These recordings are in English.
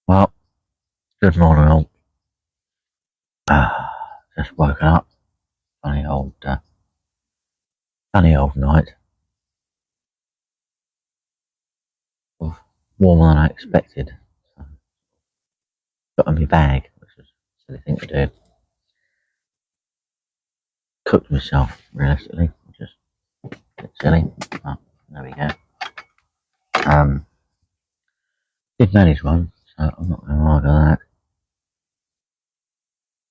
Well, good morning all. Just woken up. Funny old night. Well, warmer than I expected. So, got in my bag, which was a silly thing to do. Cooked myself, realistically. Just a bit silly. Oh, there we go. Did manage one, so I'm not going to argue that.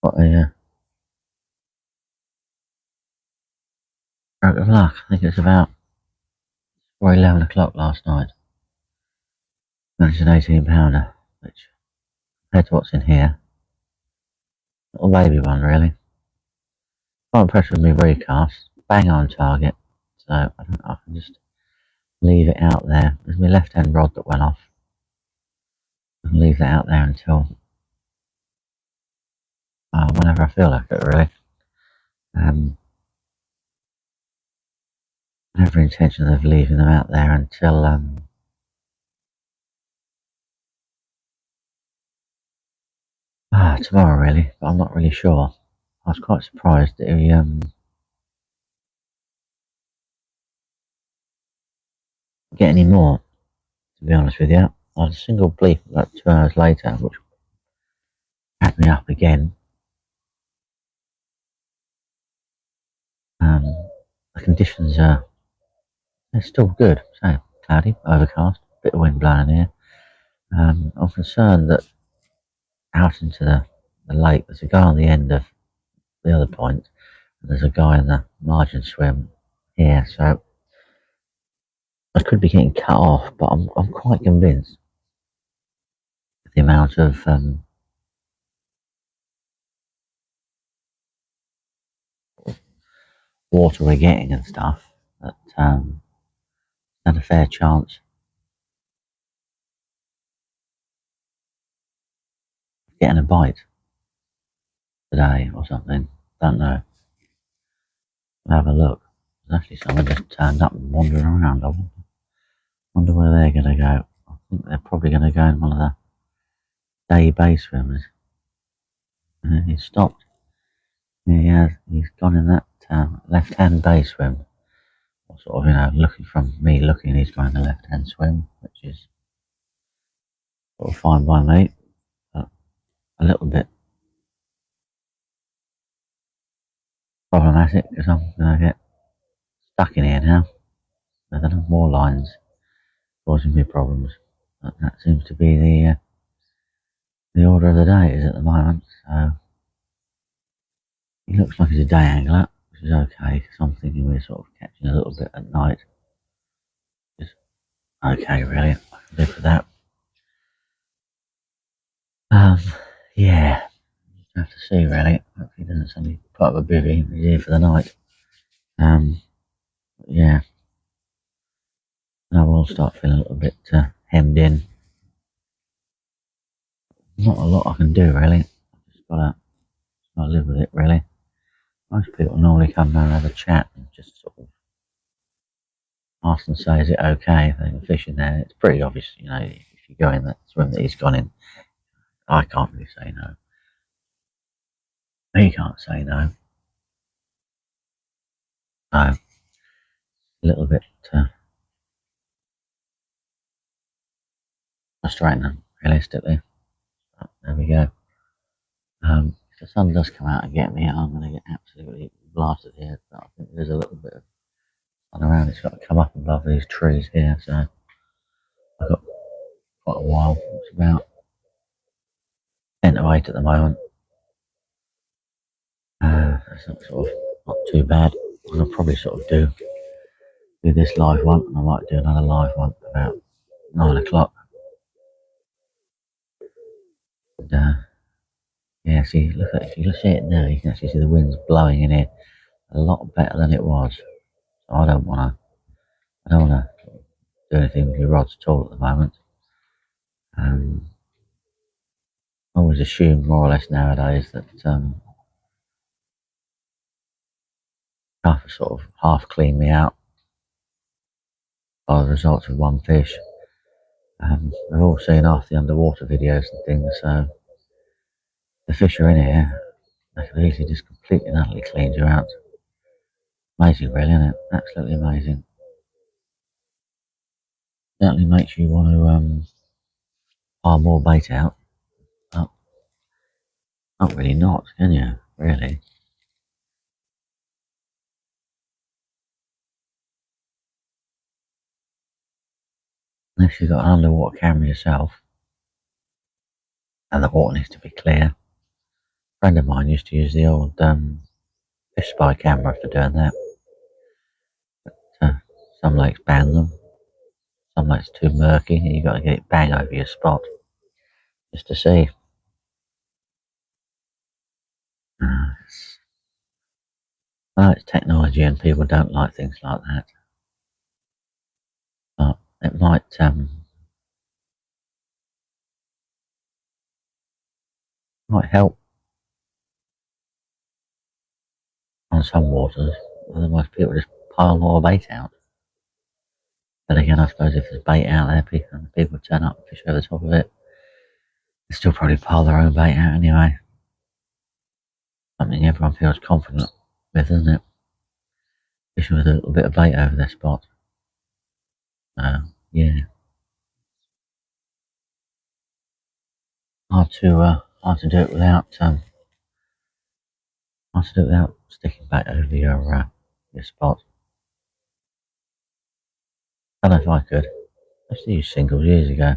What a stroke of luck. I think it's about 11 o'clock last night. Managed an 18-pounder, which, compared to what's in here, little baby one, really. Quite impressed with me recast. Bang on target. So I can just leave it out there. There's my left hand rod that went off. I can leave that out there until whenever I feel like it, really. Never intention of leaving them out there until tomorrow, really. But I'm not really sure. I was quite surprised that he get any more. To be honest with you, I had a single bleep about 2 hours later, which had me up again. The conditions they're still good. So cloudy, overcast, bit of wind blowing in here. I'm concerned that out into the lake, there's a guy on the end of the other point, and there's a guy in the margin swim here, so I could be getting cut off, but I'm quite convinced the amount of water we're getting and stuff that there's a fair chance of getting a bite today or something. Don't know. I'll have a look. There's actually someone just turned up and wandering around. I wonder where they're going to go. I think they're probably going to go in one of the day bay swimmers. He's stopped. He has. He's gone in that left-hand bay swim. Or sort of, looking from me looking, he's gone in the left-hand swim, which is sort of fine by me, but a little bit problematic because I'm going to get stuck in here now. There's no more lines causing me problems. But that seems to be the order of the day is at the moment. So he looks like he's a day angler, which is okay because I'm thinking we're sort of catching a little bit at night. Just okay, really. I can live with that. Yeah. Have to see, really. Hopefully he doesn't suddenly put up a bivvy and he's here for the night. Yeah. I will start feeling a little bit hemmed in. Not a lot I can do, really. I've just gotta live with it, really. Most people normally come down and have a chat and just sort of ask and say, is it okay if they can fish in there? It's pretty obvious, if you go in that swim that he's gone in, I can't really say no. He can't say no. So, a little bit frustrating, realistically. But there we go. If the sun does come out and get me, I'm going to get absolutely blasted here. But I think there's a little bit of sun around. It's got to come up above these trees here, so I've got quite a while. It's about 10 to 8 at the moment. That's not too bad. I'll probably sort of do this live one, and I might do another live one about 9 o'clock. And, yeah, see, if you see it now, you can actually see the wind's blowing in here a lot better than it was. So I don't want to do anything with your rods at all at the moment. I always assume more or less nowadays that Carp sort of half clean me out by the results of one fish. They've all seen half the underwater videos and things, so the fish are in here. They could easily just completely and utterly clean you out. Amazing, really, isn't it? Absolutely amazing. Certainly makes you want to pile more bait out. But not really not, can you? Really? Unless you've got an underwater camera yourself, and the water needs to be clear. A friend of mine used to use the old fish spy camera for doing that. But, some lakes ban them. Some lakes too murky, and you've got to get it bang over your spot just to see. It's technology, and people don't like things like that. But it might help on some waters. Otherwise, people just pile more bait out. But again, I suppose if there's bait out there, people turn up and fish over the top of it. They still probably pile their own bait out anyway. Something everyone feels confident with, isn't it? Fishing with a little bit of bait over their spot. Yeah. Hard to do it without sticking bait over your spot. I don't know if I could. I used to use singles years ago.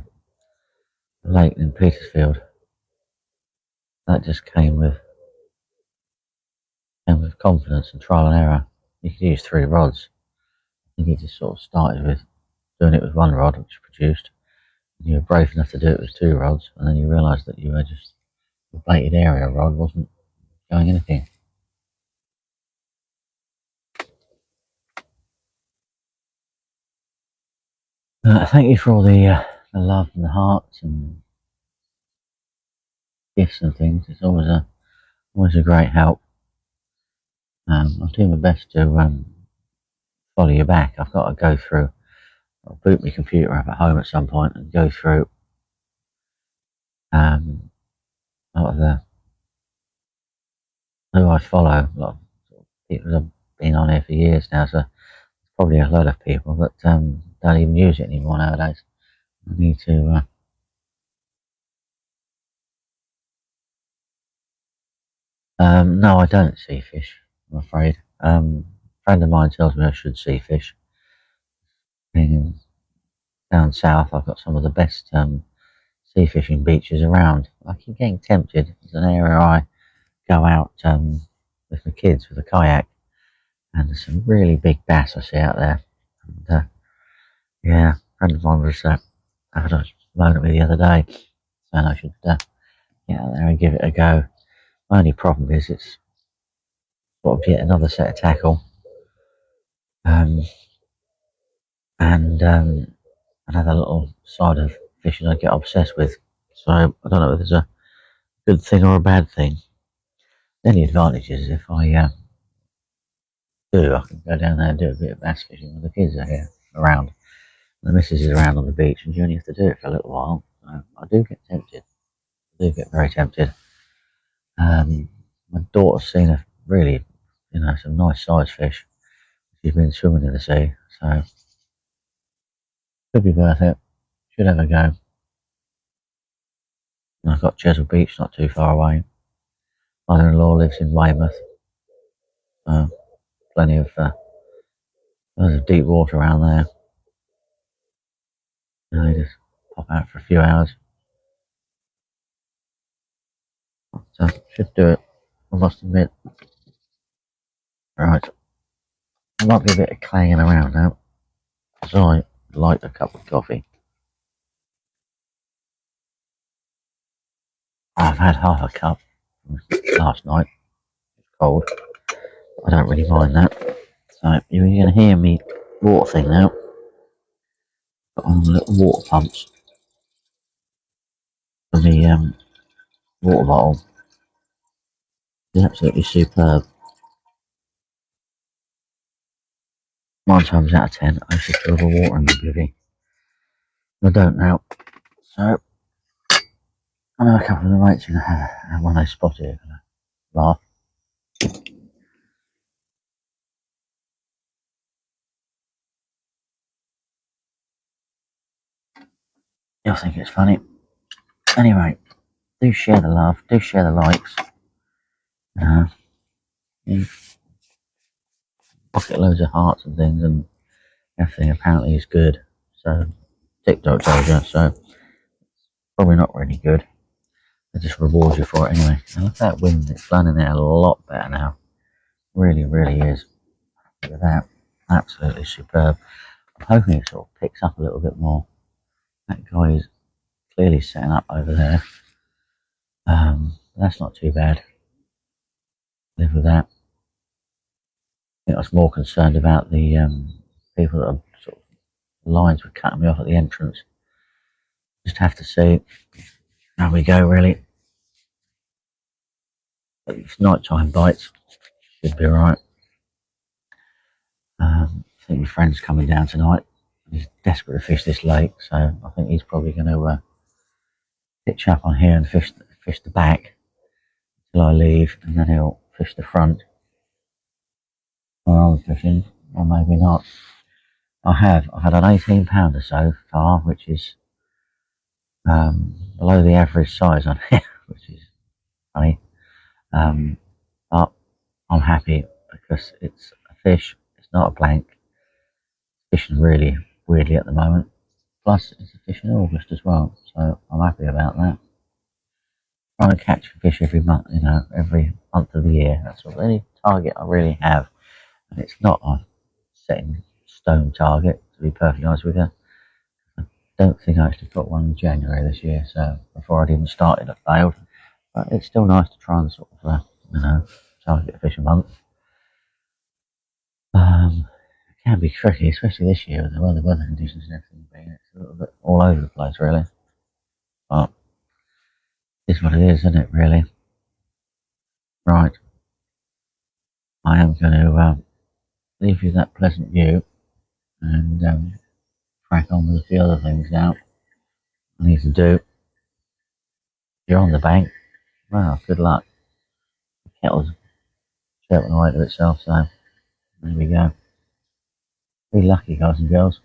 The lake in Petersfield. That just came with confidence and trial and error. You could use 3 rods. I think you just sort of started with doing it with 1 rod, which produced. You were brave enough to do it with 2 rods, and then you realised that you were just the baited area rod wasn't going anything. Thank you for all the love and the hearts and gifts and things. It's always a great help. I'll do my best to follow you back. I've got to go through. I'll boot my computer up at home at some point and go through a lot of the who I follow. A lot of people have been on here for years now, so probably a lot of people that don't even use it anymore nowadays. I need to. No, I don't see fish, I'm afraid. A friend of mine tells me I should see fish. Being down south, I've got some of the best sea fishing beaches around. I keep getting tempted. It's an area I go out with my kids with a kayak, and there's some really big bass I see out there. And, yeah, a friend of mine was having a moan at me the other day, saying I should get out there and give it a go. My only problem is it's sort of yet another set of tackle, and another little side of fishing I get obsessed with. So I don't know if it's a good thing or a bad thing. The only advantage is if I I can go down there and do a bit of bass fishing when the kids are here around. The missus is around on the beach, and you only have to do it for a little while. So I do get tempted. I do get very tempted. My daughter's seen a really, some nice sized fish. She's been swimming in the sea, so could be worth it. Should have a go. And I've got Chesil Beach not too far away. Mother-in-law lives in Weymouth, so plenty of loads of deep water around there. You just pop out for a few hours. So should do it, I must admit. Right. There might be a bit of clanging around now, because I like a cup of coffee. I've had half a cup last night. It's cold. I don't really mind that. So you're going to hear me water thing now. Got on the little water pumps for the water bottle. It's absolutely superb. 9 times out of 10, I should fill the water in the bivvy. I don't know. So I know a couple of the mates are gonna have when they spot it, gonna laugh. You'll think it's funny. Anyway, do share the love, do share the likes. You pocket loads of hearts and things, and everything apparently is good. So TikTok tells you, so probably not really good. They just reward you for it anyway. And look at that wind, it's blowing in there a lot better now. Really, really is. Look at that. Absolutely superb. I'm hoping it sort of picks up a little bit more. That guy is clearly setting up over there. That's not too bad. Live with that. I think I was more concerned about the people that are sort of lines were cutting me off at the entrance. Just have to see how we go, really. But it's nighttime bites. Should be alright. I think my friend's coming down tonight. He's desperate to fish this lake, so I think he's probably going to pitch up on here and fish the back till I leave, and then he'll fish the front where I'm fishing, or maybe not. I've had an 18-pounder so far, which is below the average size on here, which is funny. But I'm happy because it's a fish. It's not a blank. It's fishing really weirdly at the moment. Plus, it's a fish in August as well, so I'm happy about that. Trying to catch a fish every month, every month of the year. That's the only target I really have, and it's not a set in stone target. To be perfectly honest with you, I don't think I actually got one in January this year. So before I'd even started, I failed. But it's still nice to try and sort of, target a fish a month. It can be tricky, especially this year with the weather conditions and everything being it's a little bit all over the place, really. But it's what it is, isn't it? Really. Right. I am going to leave you that pleasant view and crack on with a few other things now. I need to do. If you're on the bank, well, good luck. The kettle's chirping away to itself, so there we go. Be lucky, guys and girls.